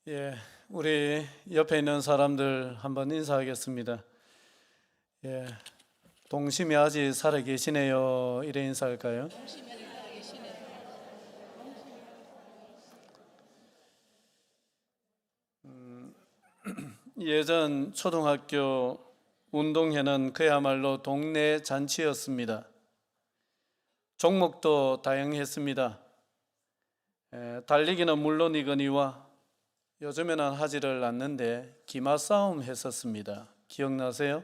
예, 우리 옆에 있는 사람들 한번 인사하겠습니다. 예, 동심이 아직 살아 계시네요. 이래 인사할까요? 예전 초등학교 운동회는 그야말로 동네 잔치였습니다. 종목도 다양했습니다. 달리기는 물론이거니와 요즘에는 하지를 않는데 기마싸움 했었습니다. 기억나세요?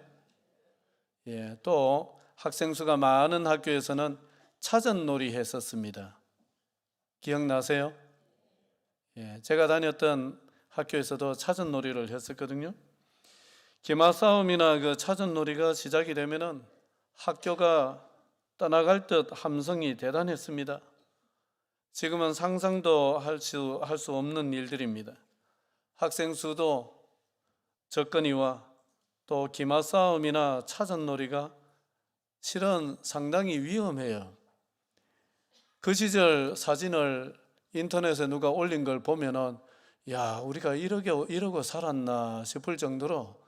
예, 또 학생 수가 많은 학교에서는 차전놀이 했었습니다. 기억나세요? 예, 제가 다녔던 학교에서도 차전놀이를 했었거든요. 기마싸움이나 그 차전놀이가 시작이 되면은 학교가 떠나갈 듯 함성이 대단했습니다. 지금은 상상도 할 수 없는 일들입니다. 학생 수도 적거니와 또 기마싸움이나 차전놀이가 실은 상당히 위험해요. 그 시절 사진을 인터넷에 누가 올린 걸 보면은 야, 우리가 이러고 살았나 싶을 정도로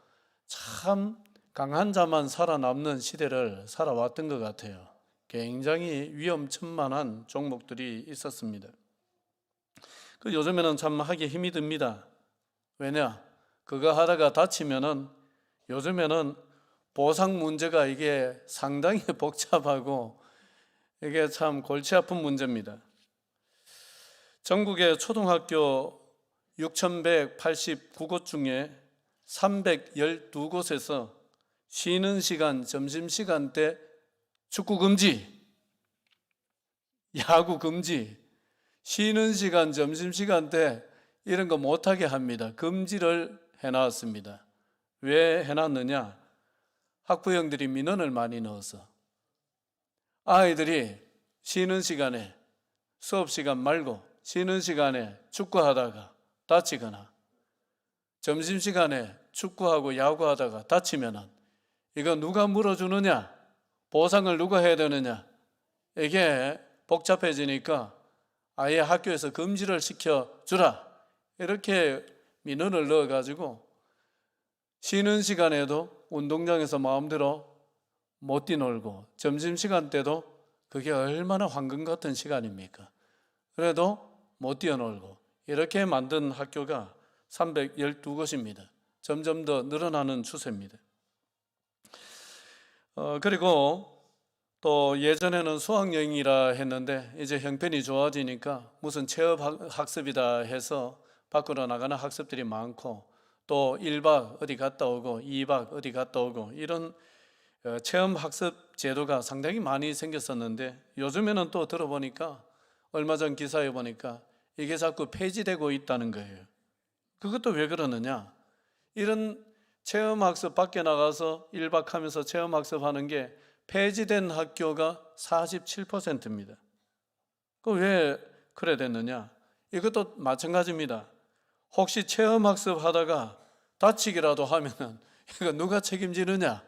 참 강한 자만 살아남는 시대를 살아왔던 것 같아요. 굉장히 위험천만한 종목들이 있었습니다. 그 요즘에는 참 하기 힘이 듭니다. 왜냐? 그거 하다가 다치면은 요즘에는 보상 문제가 이게 상당히 복잡하고 이게 참 골치 아픈 문제입니다. 전국의 초등학교 6,189곳 중에 312곳에서 쉬는 시간, 점심시간 때 축구 금지, 야구 금지, 쉬는 시간, 점심시간 때 이런 거 못하게 합니다. 금지를 해놨습니다. 왜 해놨느냐? 학부형들이 민원을 많이 넣어서 아이들이 쉬는 시간에 수업 시간 말고 쉬는 시간에 축구하다가 다치거나 점심시간에 축구하고 야구하다가 다치면은 이거 누가 물어주느냐? 보상을 누가 해야 되느냐? 이게 복잡해지니까 아예 학교에서 금지를 시켜주라. 이렇게 민원을 넣어가지고 쉬는 시간에도 운동장에서 마음대로 못 뛰놀고 점심시간 때도 그게 얼마나 황금 같은 시간입니까? 그래도 못 뛰어놀고 이렇게 만든 학교가 312곳입니다. 점점 더 늘어나는 추세입니다. 그리고 또 예전에는 수학여행이라 했는데 이제 형편이 좋아지니까 무슨 체험학습이다 해서 밖으로 나가는 학습들이 많고 또 1박 어디 갔다 오고 2박 어디 갔다 오고 이런 체험학습 제도가 상당히 많이 생겼었는데 요즘에는 또 들어보니까 얼마 전 기사에 보니까 이게 자꾸 폐지되고 있다는 거예요. 그것도 왜 그러느냐? 이런 체험학습 밖에 나가서 1박 하면서 체험학습하는 게 폐지된 학교가 47%입니다. 그 왜 그래 됐느냐? 이것도 마찬가지입니다. 혹시 체험학습 하다가 다치기라도 하면은 이거 누가 책임지느냐?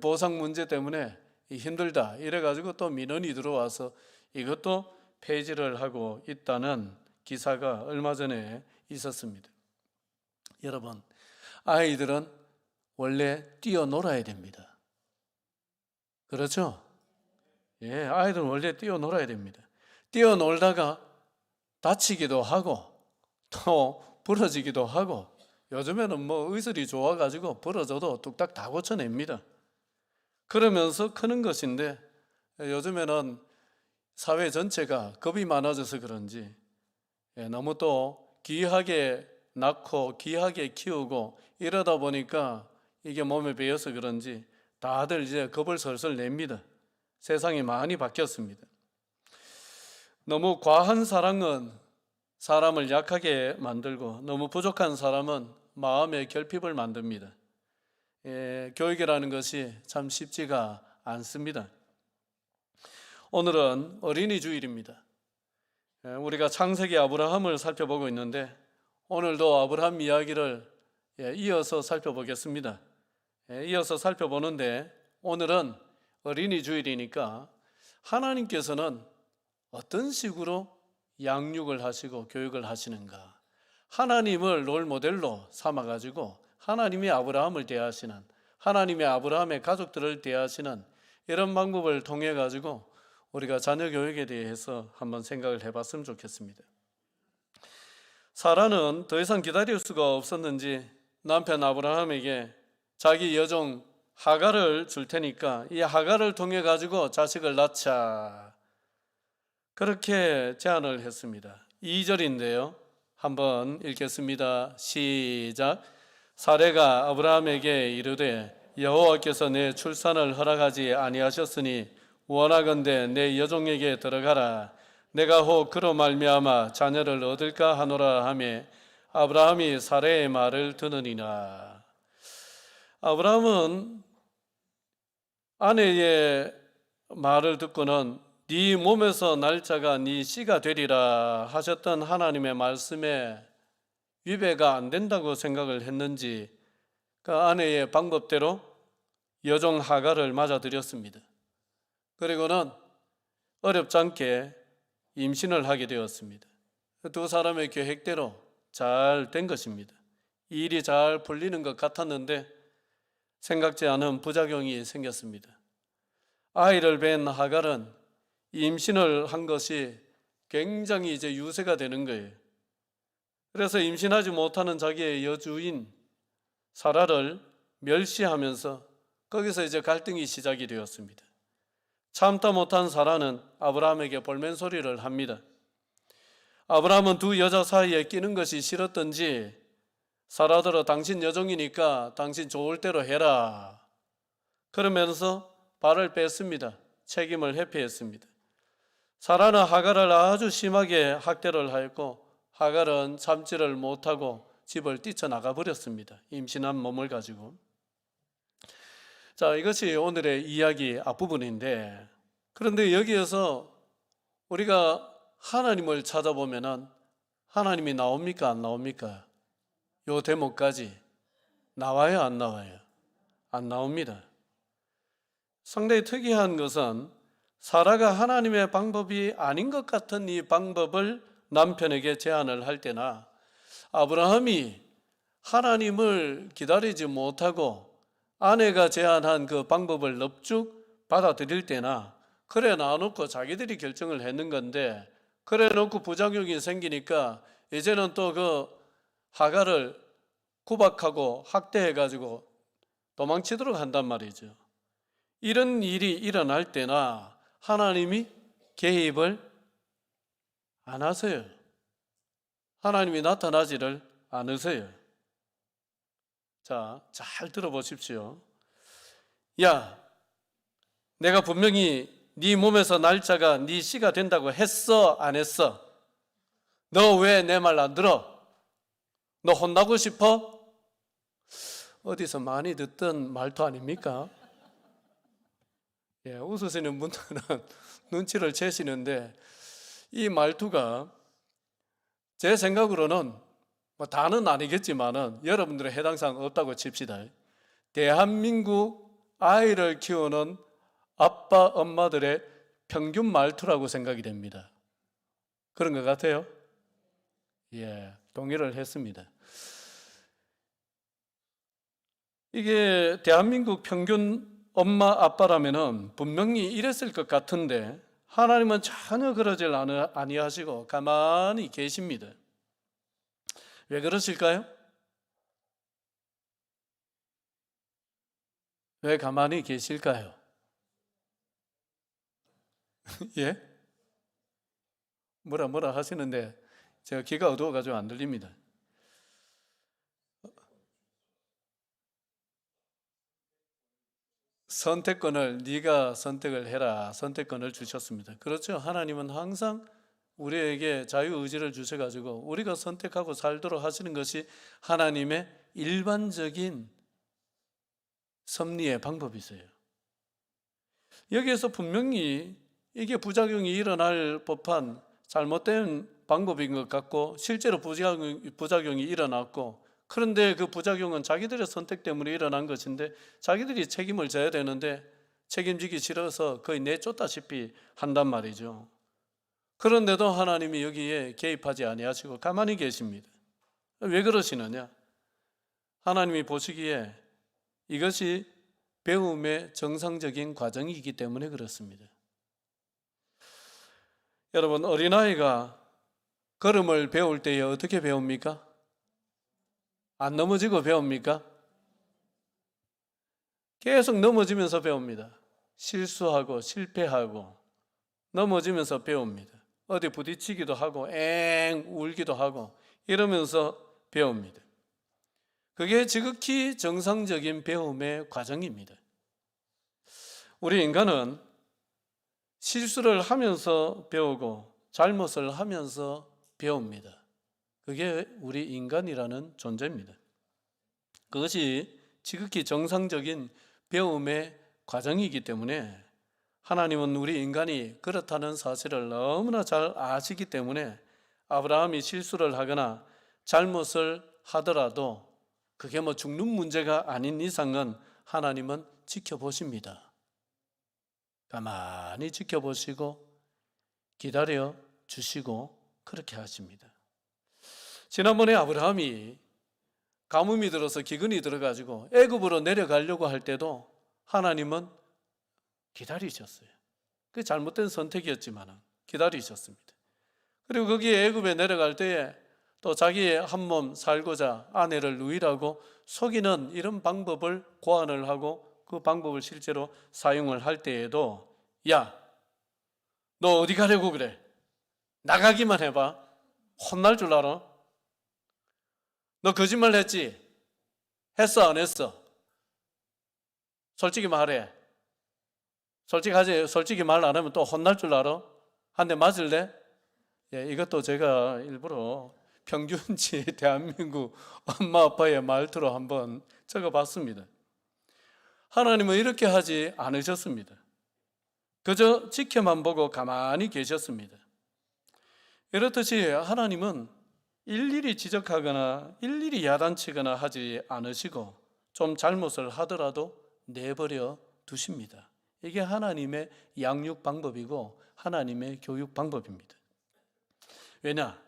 보상 문제 때문에 힘들다. 이래가지고 또 민원이 들어와서 이것도 폐지를 하고 있다는 기사가 얼마 전에 있었습니다. 여러분, 아이들은 원래 뛰어놀아야 됩니다. 그렇죠? 예, 아이들은 원래 뛰어놀아야 됩니다. 뛰어놀다가 다치기도 하고 또 부러지기도 하고 요즘에는 뭐 의술이 좋아가지고 부러져도 뚝딱 다 고쳐냅니다. 그러면서 크는 것인데 요즘에는 사회 전체가 겁이 많아져서 그런지 너무 또 귀하게 낳고 귀하게 키우고 이러다 보니까 이게 몸에 배어서 그런지 다들 이제 겁을 설설 냅니다. 세상이 많이 바뀌었습니다. 너무 과한 사랑은 사람을 약하게 만들고 너무 부족한 사람은 마음의 결핍을 만듭니다. 교육이라는 것이 참 쉽지가 않습니다. 오늘은 어린이 주일입니다. 우리가 창세기 아브라함을 살펴보고 있는데 오늘도 아브라함 이야기를 이어서 살펴보겠습니다. 이어서 살펴보는데 오늘은 어린이 주일이니까 하나님께서는 어떤 식으로 양육을 하시고 교육을 하시는가? 하나님을 롤 모델로 삼아가지고 하나님이 아브라함을 대하시는, 하나님이 아브라함의 가족들을 대하시는 이런 방법을 통해 가지고 우리가 자녀 교육에 대해서 한번 생각을 해봤으면 좋겠습니다. 사라는 더 이상 기다릴 수가 없었는지 남편 아브라함에게 자기 여종 하갈을 줄 테니까 이 하갈을 통해 가지고 자식을 낳자, 그렇게 제안을 했습니다. 2절인데요. 한번 읽겠습니다. 시작. 사레가 아브라함에게 이르되 여호와께서 내 출산을 허락하지 아니하셨으니 원하건대 내 여종에게 들어가라. 내가 혹 그로 말미암아 자녀를 얻을까 하노라 하며 아브라함이 사레의 말을 듣느니라. 아브라함은 아내의 말을 듣고는 네 몸에서 날짜가 네 씨가 되리라 하셨던 하나님의 말씀에 위배가 안 된다고 생각을 했는지 그 아내의 방법대로 여종 하갈을 맞아들였습니다. 그리고는 어렵지 않게 임신을 하게 되었습니다. 두 사람의 계획대로 잘 된 것입니다. 일이 잘 풀리는 것 같았는데 생각지 않은 부작용이 생겼습니다. 아이를 뵌 하갈은 임신을 한 것이 굉장히 이제 유세가 되는 거예요. 그래서 임신하지 못하는 자기의 여주인 사라를 멸시하면서 거기서 이제 갈등이 시작이 되었습니다. 참다 못한 사라는 아브라함에게 볼멘 소리를 합니다. 아브라함은 두 여자 사이에 끼는 것이 싫었던지 사라더러 당신 여종이니까 당신 좋을 대로 해라, 그러면서 발을 뺐습니다. 책임을 회피했습니다. 사라는 하갈을 아주 심하게 학대를 하였고 하갈은 참지를 못하고 집을 뛰쳐나가 버렸습니다. 임신한 몸을 가지고. 자, 이것이 오늘의 이야기 앞부분인데, 그런데 여기에서 우리가 하나님을 찾아보면은 하나님이 나옵니까 안 나옵니까? 요 대목까지 나와요 안 나와요? 안 나옵니다. 상당히 특이한 것은 사라가 하나님의 방법이 아닌 것 같은 이 방법을 남편에게 제안을 할 때나 아브라함이 하나님을 기다리지 못하고 아내가 제안한 그 방법을 넙죽 받아들일 때나 그래 놔놓고 자기들이 결정을 했는 건데 그래 놓고 부작용이 생기니까 이제는 또 그 하갈을 구박하고 학대해가지고 도망치도록 한단 말이죠. 이런 일이 일어날 때나 하나님이 개입을 안 하세요. 하나님이 나타나지를 않으세요. 자, 잘 들어보십시오. 야, 내가 분명히 네 몸에서 날짜가 네 씨가 된다고 했어 안 했어? 너 왜 내 말 안 들어? 너 혼나고 싶어? 어디서 많이 듣던 말투 아닙니까? 예, 웃으시는 분들은 눈치를 채시는데 이 말투가 제 생각으로는 뭐 다는 아니겠지만은 여러분들의 해당사항 없다고 칩시다. 대한민국 아이를 키우는 아빠 엄마들의 평균 말투라고 생각이 됩니다. 그런 것 같아요? 예, 동의를 했습니다. 이게 대한민국 평균 엄마 아빠라면은 분명히 이랬을 것 같은데 하나님은 전혀 그러질 아니하시고 가만히 계십니다. 왜 그러실까요? 왜 가만히 계실까요? 예? 뭐라 하시는데 제가 귀가 어두워가지고 안 들립니다. 선택권을 네가 선택을 해라, 선택권을 주셨습니다. 그렇죠. 하나님은 항상 우리에게 자유의지를 주셔가지고 우리가 선택하고 살도록 하시는 것이 하나님의 일반적인 섭리의 방법이세요. 여기에서 분명히 이게 부작용이 일어날 법한 잘못된 방법인 것 같고 실제로 부작용이 일어났고, 그런데 그 부작용은 자기들의 선택 때문에 일어난 것인데 자기들이 책임을 져야 되는데 책임지기 싫어서 거의 내쫓다시피 한단 말이죠. 그런데도 하나님이 여기에 개입하지 아니하시고 가만히 계십니다. 왜 그러시느냐? 하나님이 보시기에 이것이 배움의 정상적인 과정이기 때문에 그렇습니다. 여러분, 어린아이가 걸음을 배울 때에 어떻게 배웁니까? 안 넘어지고 배웁니까? 계속 넘어지면서 배웁니다. 실수하고 실패하고 넘어지면서 배웁니다. 어디 부딪히기도 하고 엥 울기도 하고 이러면서 배웁니다. 그게 지극히 정상적인 배움의 과정입니다. 우리 인간은 실수를 하면서 배우고 잘못을 하면서 배웁니다. 그게 우리 인간이라는 존재입니다. 그것이 지극히 정상적인 배움의 과정이기 때문에 하나님은 우리 인간이 그렇다는 사실을 너무나 잘 아시기 때문에 아브라함이 실수를 하거나 잘못을 하더라도 그게 뭐 죽는 문제가 아닌 이상은 하나님은 지켜보십니다. 가만히 지켜보시고 기다려 주시고 그렇게 하십니다. 지난번에 아브라함이 가뭄이 들어서 기근이 들어가지고 애굽으로 내려가려고 할 때도 하나님은 기다리셨어요. 그게 잘못된 선택이었지만 기다리셨습니다. 그리고 거기에 애굽에 내려갈 때에 또 자기의 한 몸 살고자 아내를 누이라고 속이는 이런 방법을 고안을 하고 그 방법을 실제로 사용을 할 때에도 야, 너 어디 가려고 그래? 나가기만 해봐. 혼날 줄 알아? 너 거짓말 했지? 했어 안 했어? 솔직히 말해. 솔직하지? 솔직히 말 안 하면 또 혼날 줄 알아? 한 대 맞을래? 예, 이것도 제가 일부러 평균치 대한민국 엄마 아빠의 말투로 한번 적어봤습니다. 하나님은 이렇게 하지 않으셨습니다. 그저 지켜만 보고 가만히 계셨습니다. 이렇듯이 하나님은 일일이 지적하거나 일일이 야단치거나 하지 않으시고 좀 잘못을 하더라도 내버려 두십니다. 이게 하나님의 양육 방법이고 하나님의 교육 방법입니다. 왜냐?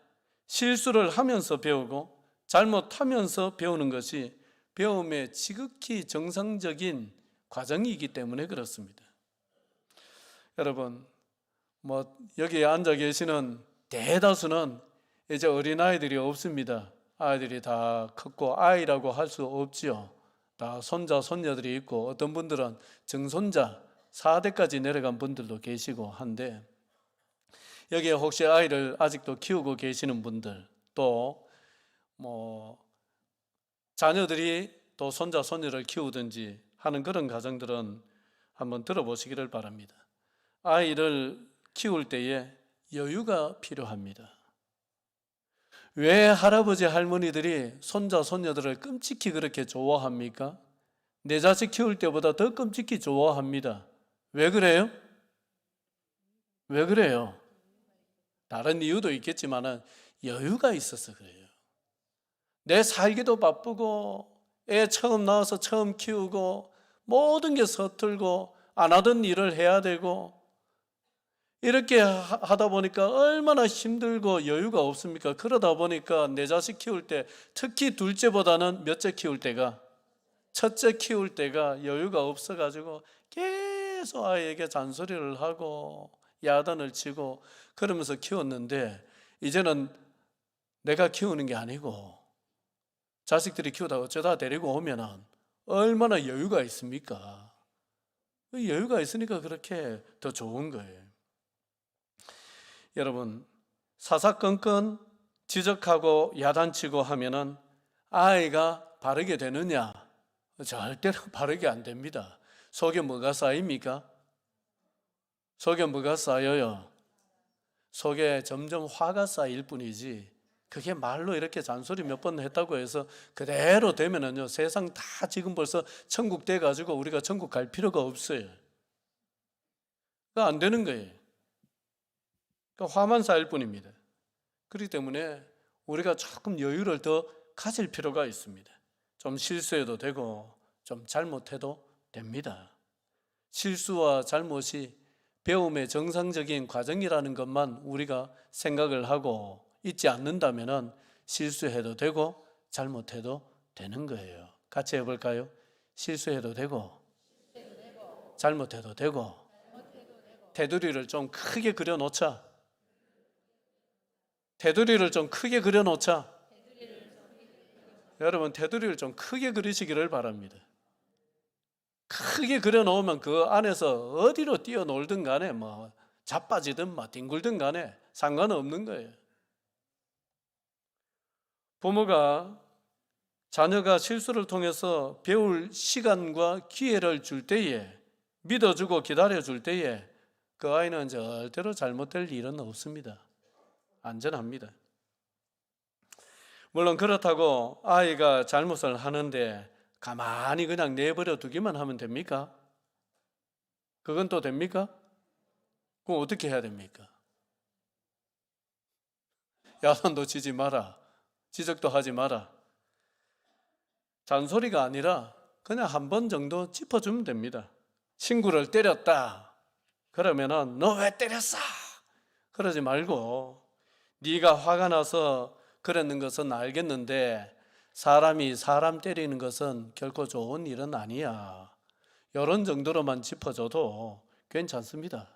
실수를 하면서 배우고 잘못하면서 배우는 것이 배움의 지극히 정상적인 과정이기 때문에 그렇습니다. 여러분, 여기에 앉아 계시는 대다수는 이제 어린아이들이 없습니다. 아이들이 다 컸고 아이라고 할 수 없지요. 다 손자, 손녀들이 있고 어떤 분들은 증손자 4대까지 내려간 분들도 계시고 한데 여기에 혹시 아이를 아직도 키우고 계시는 분들 또 자녀들이 또 손자, 손녀를 키우든지 하는 그런 가정들은 한번 들어보시기를 바랍니다. 아이를 키울 때에 여유가 필요합니다. 왜 할아버지 할머니들이 손자 손녀들을 끔찍히 그렇게 좋아합니까? 내 자식 키울 때보다 더 끔찍히 좋아합니다. 왜 그래요? 왜 그래요? 다른 이유도 있겠지만 여유가 있어서 그래요. 내 살기도 바쁘고 애 처음 낳아서 처음 키우고 모든 게 서툴고 안 하던 일을 해야 되고 이렇게 하다 보니까 얼마나 힘들고 여유가 없습니까? 그러다 보니까 내 자식 키울 때 특히 둘째보다는 몇째 키울 때가 첫째 키울 때가 여유가 없어가지고 계속 아이에게 잔소리를 하고 야단을 치고 그러면서 키웠는데 이제는 내가 키우는 게 아니고 자식들이 키우다가 어쩌다 데리고 오면 얼마나 여유가 있습니까? 여유가 있으니까 그렇게 더 좋은 거예요. 여러분, 사사건건 지적하고 야단치고 하면은 아이가 바르게 되느냐? 절대로 바르게 안 됩니다. 속에 뭐가 쌓입니까? 속에 뭐가 쌓여요? 속에 점점 화가 쌓일 뿐이지 그게 말로 이렇게 잔소리 몇 번 했다고 해서 그대로 되면은요 세상 다 지금 벌써 천국 돼가지고 우리가 천국 갈 필요가 없어요. 그거 안 되는 거예요. 그러니까 화만 쌓일 뿐입니다. 그렇기 때문에 우리가 조금 여유를 더 가질 필요가 있습니다. 좀 실수해도 되고 좀 잘못해도 됩니다. 실수와 잘못이 배움의 정상적인 과정이라는 것만 우리가 생각을 하고 잊지 않는다면 실수해도 되고 잘못해도 되는 거예요. 같이 해볼까요? 실수해도 되고 잘못해도 되고 테두리를 좀 크게 그려놓자. 테두리를 좀 크게 그려놓자. 여러분 테두리를 좀 크게 그리시기를 바랍니다. 크게 그려놓으면 그 안에서 어디로 뛰어놀든 간에 뭐 자빠지든 뭐 뒹굴든 간에 상관없는 거예요. 부모가 자녀가 실수를 통해서 배울 시간과 기회를 줄 때에, 믿어주고 기다려줄 때에 그 아이는 절대로 잘못될 일은 없습니다. 안전합니다. 물론 그렇다고 아이가 잘못을 하는데 가만히 그냥 내버려 두기만 하면 됩니까? 그건 또 됩니까? 그럼 어떻게 해야 됩니까? 야단도 치지 마라. 지적도 하지 마라. 잔소리가 아니라 그냥 한 번 정도 짚어주면 됩니다. 친구를 때렸다. 그러면은 너 왜 때렸어? 그러지 말고 네가 화가 나서 그랬는 것은 알겠는데 사람이 사람 때리는 것은 결코 좋은 일은 아니야. 이런 정도로만 짚어줘도 괜찮습니다.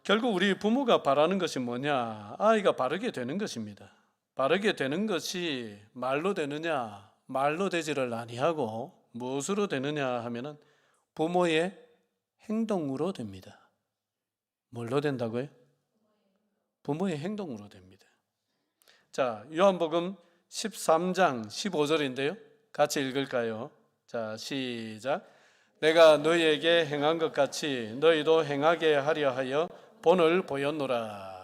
결국 우리 부모가 바라는 것이 뭐냐? 아이가 바르게 되는 것입니다. 바르게 되는 것이 말로 되느냐? 말로 되지를 아니하고 무엇으로 되느냐 하면은 부모의 행동으로 됩니다. 뭘로 된다고요? 부모의 행동으로 됩니다. 자, 요한복음 13장 15절인데요. 같이 읽을까요? 자, 시작. 내가 너희에게 행한 것 같이 너희도 행하게 하려 하여 본을 보였노라.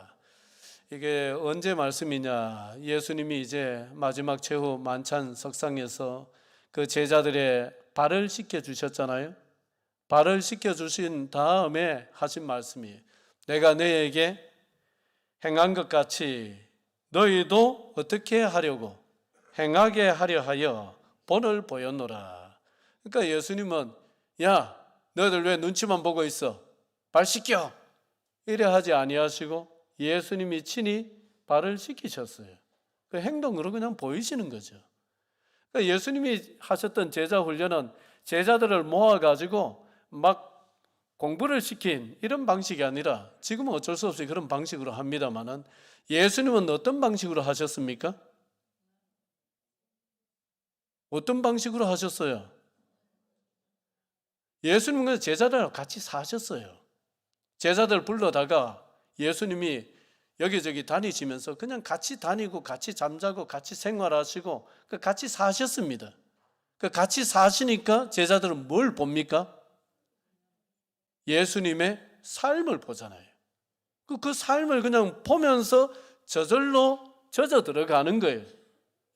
이게 언제 말씀이냐? 예수님이 이제 마지막 최후 만찬 석상에서 그 제자들의 발을 씻겨 주셨잖아요. 발을 씻겨 주신 다음에 하신 말씀이에요. 내가 너희에게 행한 것 같이 너희도 어떻게 하려고? 행하게 하려 하여 본을 보였노라. 그러니까 예수님은 야, 너희들 왜 눈치만 보고 있어? 발 씻겨! 이래 하지 아니하시고 예수님이 친히 발을 씻기셨어요. 그 행동으로 그냥 보이시는 거죠. 그러니까 예수님이 하셨던 제자 훈련은 제자들을 모아가지고 막 공부를 시킨 이런 방식이 아니라 지금은 어쩔 수 없이 그런 방식으로 합니다만은 예수님은 어떤 방식으로 하셨습니까? 어떤 방식으로 하셨어요? 예수님은 제자들하고 같이 사셨어요. 제자들 불러다가 예수님이 여기저기 다니시면서 그냥 같이 다니고 같이 잠자고 같이 생활하시고 같이 사셨습니다. 같이 사시니까 제자들은 뭘 봅니까? 예수님의 삶을 보잖아요. 그 삶을 그냥 보면서 저절로 젖어 들어가는 거예요.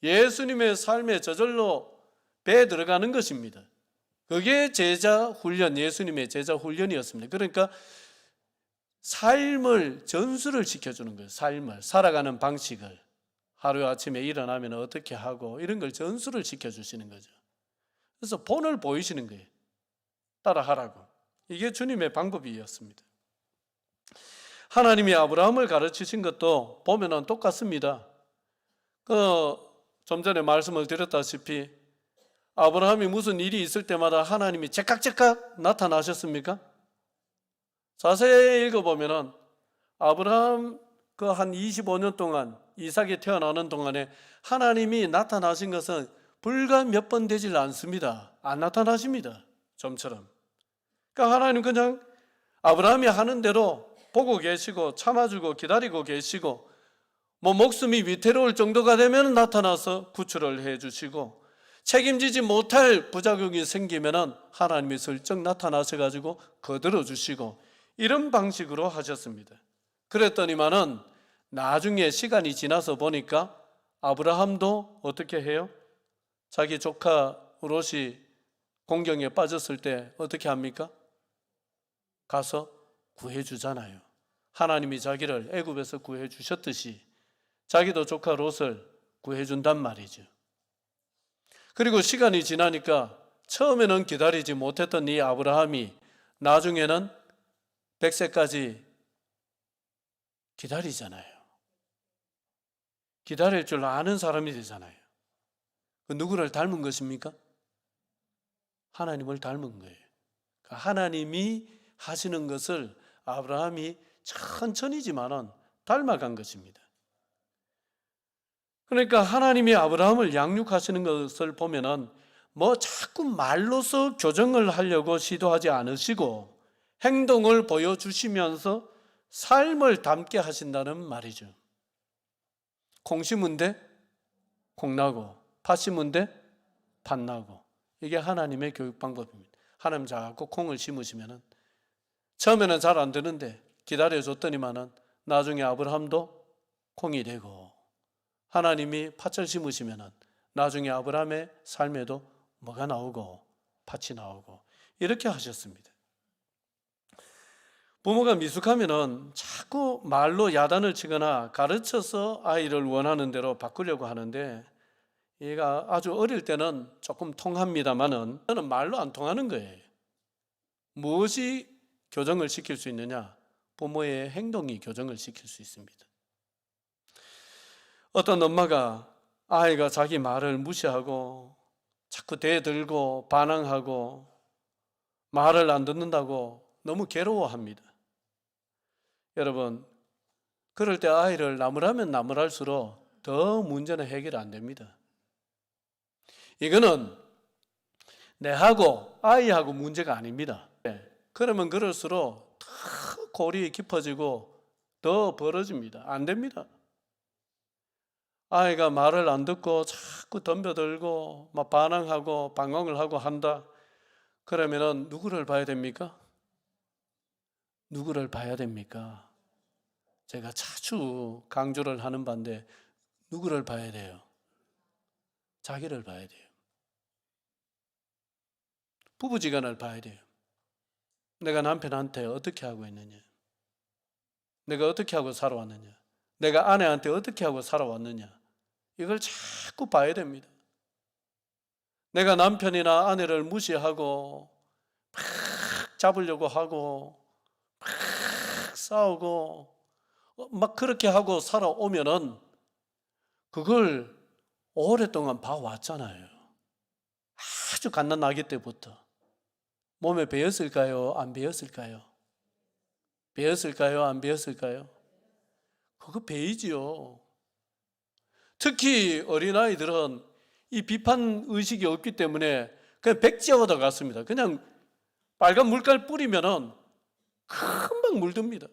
예수님의 삶에 저절로 배 들어가는 것입니다. 그게 제자 훈련, 예수님의 제자 훈련이었습니다. 그러니까 삶을 전수를 시켜주는 거예요. 삶을, 살아가는 방식을. 하루아침에 일어나면 어떻게 하고 이런 걸 전수를 시켜주시는 거죠. 그래서 본을 보이시는 거예요. 따라하라고. 이게 주님의 방법이었습니다. 하나님이 아브라함을 가르치신 것도 보면은 똑같습니다. 좀 전에 말씀을 드렸다시피 아브라함이 무슨 일이 있을 때마다 하나님이 제깍제깍 나타나셨습니까? 자세히 읽어보면은 아브라함 그 한 25년 동안 이삭이 태어나는 동안에 하나님이 나타나신 것은 불과 몇 번 되질 않습니다. 안 나타나십니다. 좀처럼. 그러니까 하나님 그냥 아브라함이 하는 대로 보고 계시고 참아주고 기다리고 계시고 뭐 목숨이 위태로울 정도가 되면 나타나서 구출을 해주시고 책임지지 못할 부작용이 생기면 하나님이 슬쩍 나타나셔가지고 거들어 주시고 이런 방식으로 하셨습니다. 그랬더니만은 나중에 시간이 지나서 보니까 아브라함도 어떻게 해요? 자기 조카 롯이 공경에 빠졌을 때 어떻게 합니까? 가서 구해주잖아요. 하나님이 자기를 애굽에서 구해주셨듯이 자기도 조카 롯을 구해준단 말이죠. 그리고 시간이 지나니까 처음에는 기다리지 못했던 이 아브라함이 나중에는 100세까지 기다리잖아요. 기다릴 줄 아는 사람이 되잖아요. 그 누구를 닮은 것입니까? 하나님을 닮은 거예요. 하나님이 하시는 것을 아브라함이 천천히지만은 닮아간 것입니다. 그러니까 하나님이 아브라함을 양육하시는 것을 보면은 뭐 자꾸 말로서 교정을 하려고 시도하지 않으시고 행동을 보여주시면서 삶을 담게 하신다는 말이죠. 콩 심은 데 콩 나고 팥 심은 데 팥 나고, 이게 하나님의 교육 방법입니다. 하나님 자꾸 콩을 심으시면은 처음에는 잘 안 되는데 기다려줬더니만은 나중에 아브라함도 콩이 되고, 하나님이 팥을 심으시면은 나중에 아브라함의 삶에도 뭐가 나오고 팥이 나오고, 이렇게 하셨습니다. 부모가 미숙하면은 자꾸 말로 야단을 치거나 가르쳐서 아이를 원하는 대로 바꾸려고 하는데, 얘가 아주 어릴 때는 조금 통합니다만은 저는 말로 안 통하는 거예요. 무엇이 교정을 시킬 수 있느냐? 부모의 행동이 교정을 시킬 수 있습니다. 어떤 엄마가 아이가 자기 말을 무시하고 자꾸 대들고 반항하고 말을 안 듣는다고 너무 괴로워합니다. 여러분, 그럴 때 아이를 나무라면 나무랄수록 더 문제는 해결 안 됩니다. 이거는 내하고 아이하고 문제가 아닙니다. 그러면 그럴수록 더 골이 깊어지고 더 벌어집니다. 안 됩니다. 아이가 말을 안 듣고 자꾸 덤벼들고 막 반항하고 방황을 하고 한다. 그러면은 누구를 봐야 됩니까? 누구를 봐야 됩니까? 제가 자주 강조를 하는 바인데, 누구를 봐야 돼요? 자기를 봐야 돼요. 부부지간을 봐야 돼요. 내가 남편한테 어떻게 하고 있느냐? 내가 어떻게 하고 살아왔느냐? 내가 아내한테 어떻게 하고 살아왔느냐? 이걸 자꾸 봐야 됩니다. 내가 남편이나 아내를 무시하고 막 잡으려고 하고 막 싸우고 막 그렇게 하고 살아오면은 그걸 오랫동안 봐왔잖아요. 아주 갓난 아기 때부터. 몸에 배었을까요? 안 배었을까요? 배었을까요? 안 배었을까요? 그거 배이지요. 특히 어린아이들은 이 비판 의식이 없기 때문에 그냥 백지화도 같습니다. 그냥 빨간 물깔 뿌리면은 금방 물듭니다.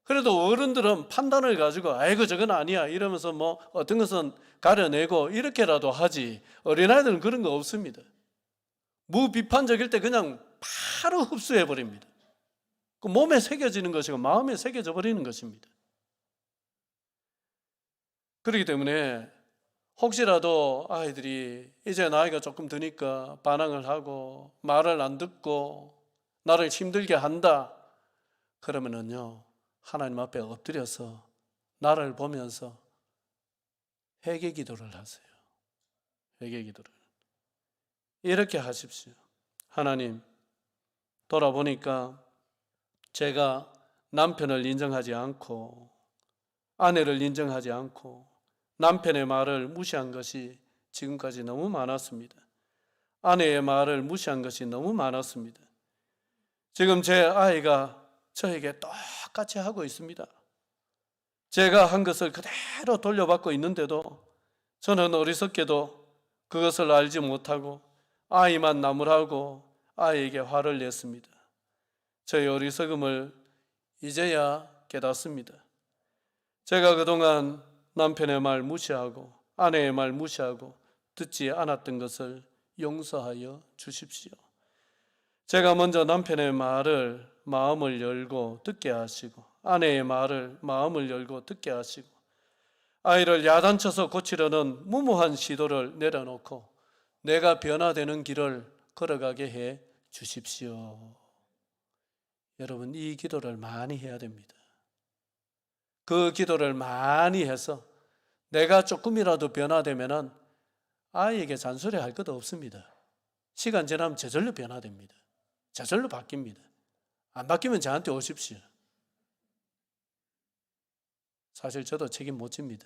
그래도 어른들은 판단을 가지고 아이고 저건 아니야 이러면서 뭐 어떤 것은 가려내고 이렇게라도 하지, 어린아이들은 그런 거 없습니다. 무비판적일 때 그냥 바로 흡수해 버립니다. 그 몸에 새겨지는 것이고 마음에 새겨져 버리는 것입니다. 그렇기 때문에 혹시라도 아이들이 이제 나이가 조금 드니까 반항을 하고 말을 안 듣고 나를 힘들게 한다, 그러면은요 하나님 앞에 엎드려서 나를 보면서 회개 기도를 하세요. 회개 기도를 이렇게 하십시오. 하나님, 돌아보니까 제가 남편을 인정하지 않고 아내를 인정하지 않고 남편의 말을 무시한 것이 지금까지 너무 많았습니다. 아내의 말을 무시한 것이 너무 많았습니다. 지금 제 아이가 저에게 똑같이 하고 있습니다. 제가 한 것을 그대로 돌려받고 있는데도 저는 어리석게도 그것을 알지 못하고 아이만 나무라고 아이에게 화를 냈습니다. 저의 어리석음을 이제야 깨닫습니다. 제가 그동안 남편의 말 무시하고 아내의 말 무시하고 듣지 않았던 것을 용서하여 주십시오. 제가 먼저 남편의 말을 마음을 열고 듣게 하시고 아내의 말을 마음을 열고 듣게 하시고 아이를 야단쳐서 고치려는 무모한 시도를 내려놓고 내가 변화되는 길을 걸어가게 해 주십시오. 여러분, 이 기도를 많이 해야 됩니다. 그 기도를 많이 해서 내가 조금이라도 변화되면은 아이에게 잔소리할 것도 없습니다. 시간 지나면 저절로 변화됩니다. 저절로 바뀝니다. 안 바뀌면 저한테 오십시오. 사실 저도 책임 못 집니다.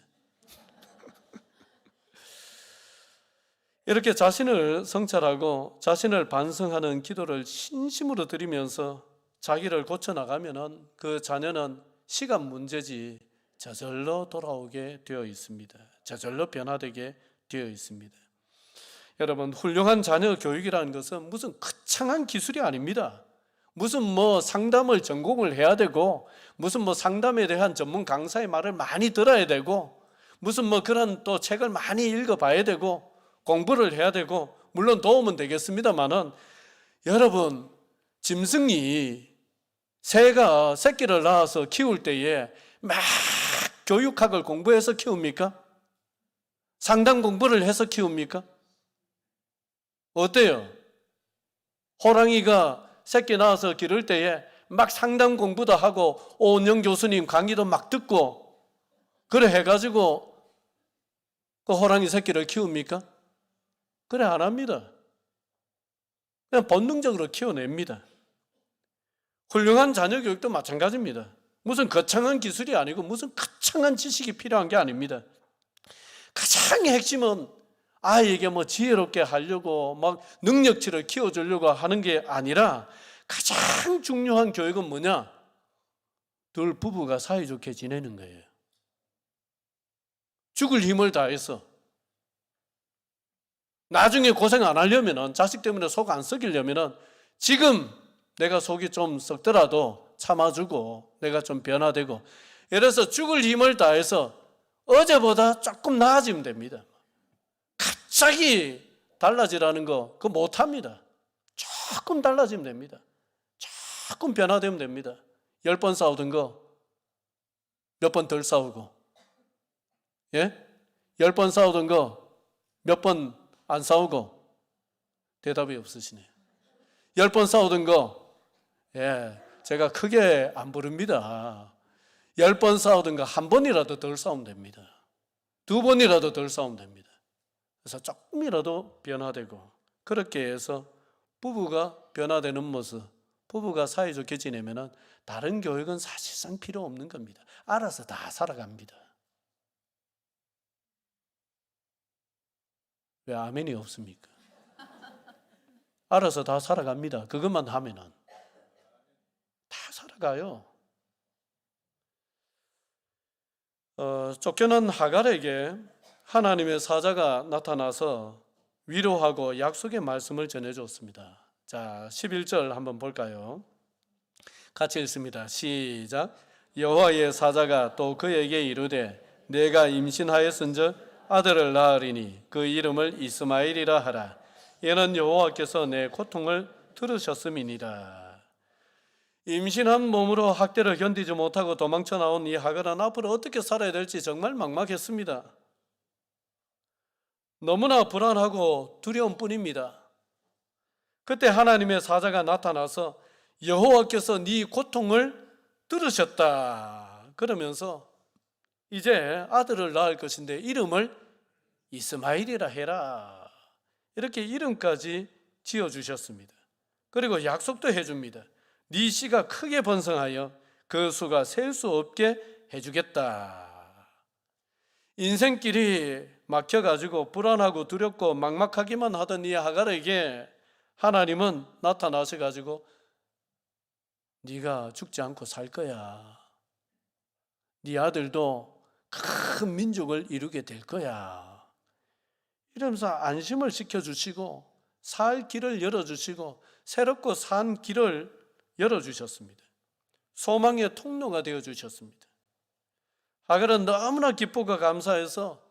이렇게 자신을 성찰하고 자신을 반성하는 기도를 진심으로 드리면서 자기를 고쳐나가면은 그 자녀는 시간 문제지 저절로 돌아오게 되어 있습니다. 저절로 변화되게 되어 있습니다. 여러분, 훌륭한 자녀 교육이라는 것은 무슨 거창한 기술이 아닙니다. 무슨 상담을 전공을 해야 되고, 무슨 상담에 대한 전문 강사의 말을 많이 들어야 되고, 무슨 그런 또 책을 많이 읽어봐야 되고, 공부를 해야 되고, 물론 도움은 되겠습니다만은, 여러분, 짐승이 새가 새끼를 낳아서 키울 때에 막 교육학을 공부해서 키웁니까? 상담 공부를 해서 키웁니까? 어때요? 호랑이가 새끼 낳아서 기를 때에 막 상담 공부도 하고 오은영 교수님 강의도 막 듣고 그래 해가지고 그 호랑이 새끼를 키웁니까? 그래 안 합니다. 그냥 본능적으로 키워냅니다. 훌륭한 자녀 교육도 마찬가지입니다. 무슨 거창한 기술이 아니고 무슨 거창한 지식이 필요한 게 아닙니다. 가장 핵심은 아이에게 지혜롭게 하려고 막 능력치를 키워주려고 하는 게 아니라 가장 중요한 교육은 뭐냐? 둘 부부가 사이좋게 지내는 거예요. 죽을 힘을 다해서 나중에 고생 안 하려면은, 자식 때문에 속 안 썩이려면은 지금 내가 속이 좀 썩더라도 참아주고 내가 좀 변화되고, 이래서 죽을 힘을 다해서 어제보다 조금 나아지면 됩니다. 갑자기 달라지라는 거 그거 못합니다. 조금 달라지면 됩니다. 조금 변화되면 됩니다. 10번 싸우던 거 몇 번 덜 싸우고, 10번 싸우던 거 몇 번 안 싸우고. 대답이 없으시네요. 10번 싸우던 거 제가 크게 안 부릅니다. 10번 싸우던 거 한 번이라도 덜 싸우면 됩니다. 2번이라도 덜 싸우면 됩니다. 그래서 조금이라도 변화되고, 그렇게 해서 부부가 변화되는 모습, 부부가 사이좋게 지내면은 다른 교육은 사실상 필요 없는 겁니다. 알아서 다 살아갑니다. 왜 아멘이 없습니까? 알아서 다 살아갑니다. 그것만 하면은 다 살아가요. 쫓겨난 하갈에게 하나님의 사자가 나타나서 위로하고 약속의 말씀을 전해줬습니다. 자, 11절 한번 볼까요? 같이 읽습니다. 시작. 여호와의 사자가 또 그에게 이르되 내가 임신하였은즉 아들을 낳으리니 그 이름을 이스마엘이라 하라. 이는 여호와께서 내 고통을 들으셨음이니라. 임신한 몸으로 학대를 견디지 못하고 도망쳐 나온 이 하갈은 앞으로 어떻게 살아야 될지 정말 막막했습니다. 너무나 불안하고 두려운 뿐입니다. 그때 하나님의 사자가 나타나서 여호와께서 네 고통을 들으셨다 그러면서 이제 아들을 낳을 것인데 이름을 이스마엘이라 해라, 이렇게 이름까지 지어주셨습니다. 그리고 약속도 해줍니다. 네 씨가 크게 번성하여 그 수가 셀 수 없게 해주겠다. 인생길이 막혀가지고 불안하고 두렵고 막막하기만 하던 이 하갈에게 하나님은 나타나셔가지고 네가 죽지 않고 살 거야. 네 아들도 큰 민족을 이루게 될 거야. 이러면서 안심을 시켜주시고 살 길을 열어주시고 새롭고 산 길을 열어주셨습니다. 소망의 통로가 되어주셨습니다. 하갈은 너무나 기쁘고 감사해서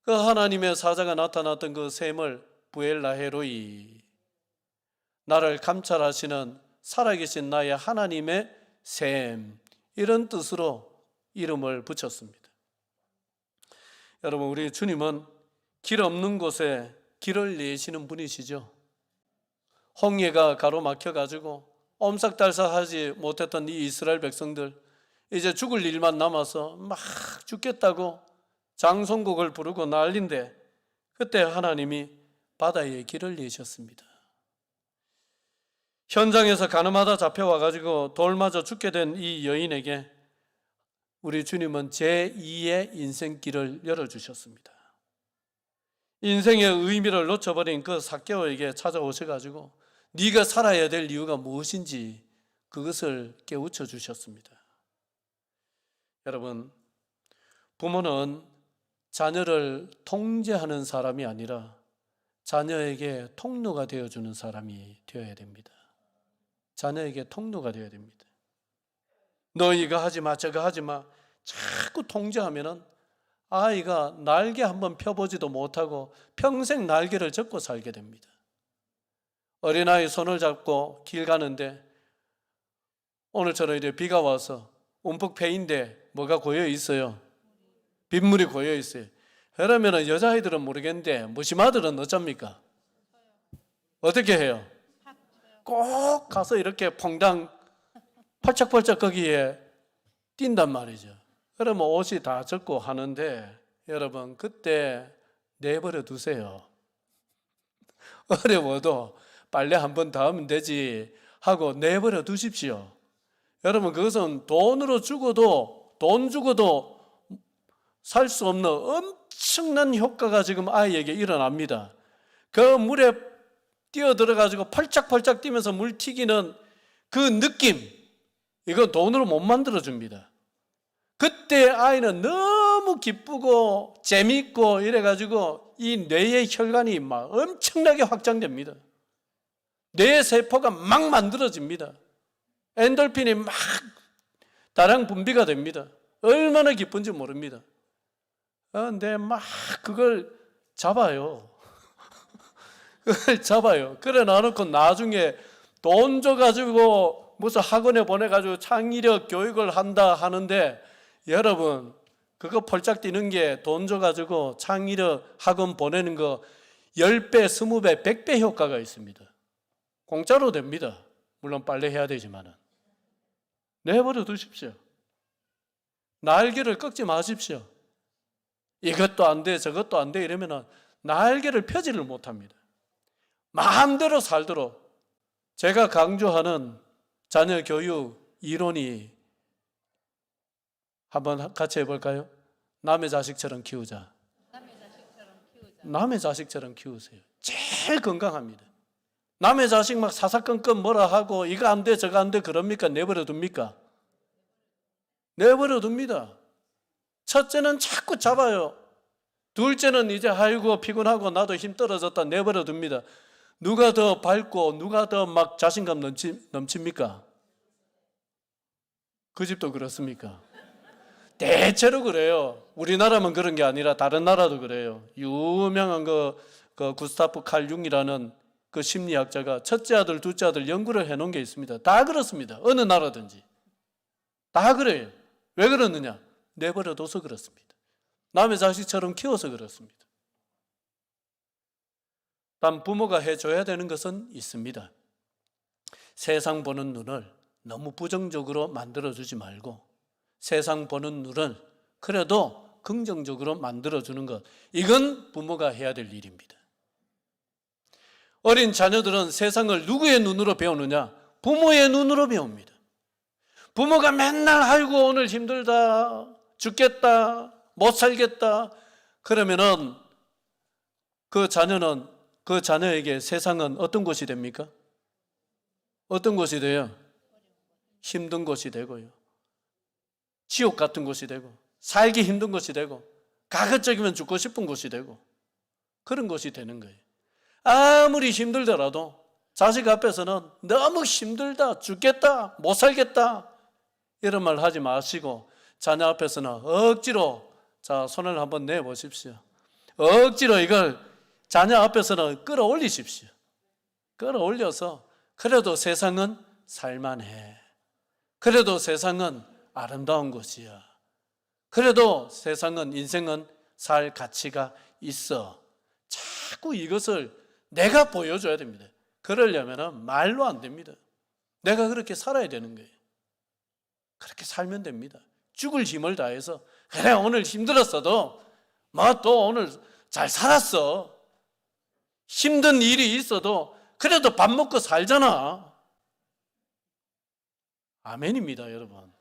그 하나님의 사자가 나타났던 그 샘을 부엘라헤로이, 나를 감찰하시는 살아계신 나의 하나님의 샘, 이런 뜻으로 이름을 붙였습니다. 여러분, 우리 주님은 길 없는 곳에 길을 내시는 분이시죠. 홍해가 가로막혀가지고 옴삭달삭하지 못했던 이 이스라엘 백성들, 이제 죽을 일만 남아서 막 죽겠다고 장송곡을 부르고 난린데 그때 하나님이 바다에 길을 내셨습니다. 현장에서 가늠하다 잡혀와가지고 돌 맞아 죽게 된 이 여인에게 우리 주님은 제2의 인생길을 열어주셨습니다. 인생의 의미를 놓쳐버린 그 삭개오에게 찾아오셔가지고 네가 살아야 될 이유가 무엇인지 그것을 깨우쳐 주셨습니다. 여러분, 부모는 자녀를 통제하는 사람이 아니라 자녀에게 통로가 되어주는 사람이 되어야 됩니다. 자녀에게 통로가 되어야 됩니다. 너 이거 하지 마, 저거 하지 마. 자꾸 통제하면은 아이가 날개 한번 펴보지도 못하고 평생 날개를 접고 살게 됩니다. 어린아이 손을 잡고 길 가는데 오늘처럼 이제 비가 와서 움푹 패인데 뭐가 고여 있어요? 빗물이 고여 있어요. 그러면 여자아이들은 모르겠는데 무심아들은 어쩝니까? 어떻게 해요? 꼭 가서 이렇게 퐁당 팔짝팔짝 거기에 뛴단 말이죠. 그러면 옷이 다 젖고 하는데 여러분 그때 내버려 두세요. 어려워도 빨래 한 번 더 하면 되지 하고 내버려 두십시오. 여러분 그것은 돈으로 주고도 돈 주고도 살 수 없는 엄청난 효과가 지금 아이에게 일어납니다. 그 물에 뛰어들어가지고 펄짝펄짝 뛰면서 물 튀기는 그 느낌, 이건 돈으로 못 만들어줍니다. 그때 아이는 너무 기쁘고 재밌고 이래가지고 이 뇌의 혈관이 막 엄청나게 확장됩니다. 뇌의 세포가 막 만들어집니다. 엔돌핀이 막 다량 분비가 됩니다. 얼마나 기쁜지 모릅니다. 근데 막 그걸 잡아요. 그걸 잡아요. 그래 놔놓고 나중에 돈 줘가지고 무슨 학원에 보내가지고 창의력 교육을 한다 하는데 여러분 그거 펄짝 뛰는 게 돈 줘가지고 창의력 학원 보내는 거 10배, 20배, 100배 효과가 있습니다. 공짜로 됩니다. 물론 빨래 해야 되지만은. 내버려 두십시오. 날개를 꺾지 마십시오. 이것도 안 돼, 저것도 안 돼 이러면 날개를 펴지를 못합니다. 마음대로 살도록 제가 강조하는 자녀 교육 이론이 한번 같이 해볼까요? 남의 자식처럼 키우자. 남의 자식처럼 키우세요. 제일 건강합니다. 남의 자식 막 사사건건 뭐라 하고 이거 안 돼, 저거 안 돼 그럽니까? 내버려 둡니까? 내버려 둡니다. 첫째는 자꾸 잡아요. 둘째는 이제 아이고 피곤하고 나도 힘 떨어졌다 내버려 둡니다. 누가 더 밝고 누가 더 막 자신감 넘칩니까? 그 집도 그렇습니까? 대체로 그래요. 우리나라만 그런 게 아니라 다른 나라도 그래요. 유명한 그 구스타프 칼 융이라는 그 심리학자가 첫째 아들, 둘째 아들 연구를 해놓은 게 있습니다. 다 그렇습니다. 어느 나라든지. 다 그래요. 왜 그러느냐? 내버려둬서 그렇습니다. 남의 자식처럼 키워서 그렇습니다. 단 부모가 해줘야 되는 것은 있습니다. 세상 보는 눈을 너무 부정적으로 만들어주지 말고 세상 보는 눈을 그래도 긍정적으로 만들어주는 것, 이건 부모가 해야 될 일입니다. 어린 자녀들은 세상을 누구의 눈으로 배우느냐? 부모의 눈으로 배웁니다. 부모가 맨날 아이고 오늘 힘들다, 죽겠다, 못 살겠다 그러면은 그 자녀에게 세상은 어떤 곳이 됩니까? 어떤 곳이 돼요? 힘든 곳이 되고요. 지옥 같은 곳이 되고 살기 힘든 곳이 되고 가급적이면 죽고 싶은 곳이 되고 그런 곳이 되는 거예요. 아무리 힘들더라도 자식 앞에서는 너무 힘들다, 죽겠다, 못 살겠다 이런 말 하지 마시고 자녀 앞에서는 억지로 자 손을 한번 내보십시오. 억지로 이걸 자녀 앞에서는 끌어올리십시오. 끌어올려서 그래도 세상은 살만해. 그래도 세상은 아름다운 곳이야. 그래도 세상은 인생은 살 가치가 있어. 자꾸 이것을 내가 보여줘야 됩니다. 그러려면 말로 안 됩니다. 내가 그렇게 살아야 되는 거예요. 그렇게 살면 됩니다. 죽을 힘을 다해서 그래 오늘 힘들었어도 뭐 또 오늘 잘 살았어. 힘든 일이 있어도 그래도 밥 먹고 살잖아. 아멘입니다, 여러분.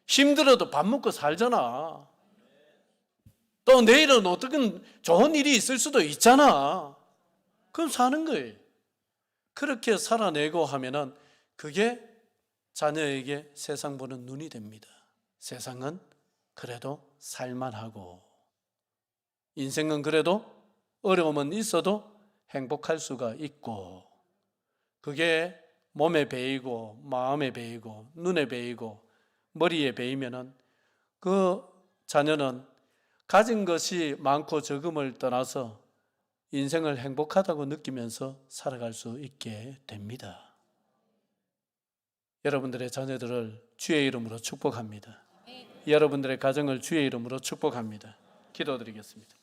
힘들어도 밥 먹고 살잖아. 또 내일은 어떤 좋은 일이 있을 수도 있잖아. 그럼 사는 거예요. 그렇게 살아내고 하면은 그게 자녀에게 세상 보는 눈이 됩니다. 세상은 그래도 살만하고, 인생은 그래도 어려움은 있어도 행복할 수가 있고, 그게 몸에 배이고 마음에 배이고 눈에 배이고 머리에 배이면은 그 자녀는 가진 것이 많고 적음을 떠나서 인생을 행복하다고 느끼면서 살아갈 수 있게 됩니다. 여러분들의 자녀들을 주의 이름으로 축복합니다. 여러분들의 가정을 주의 이름으로 축복합니다. 기도드리겠습니다.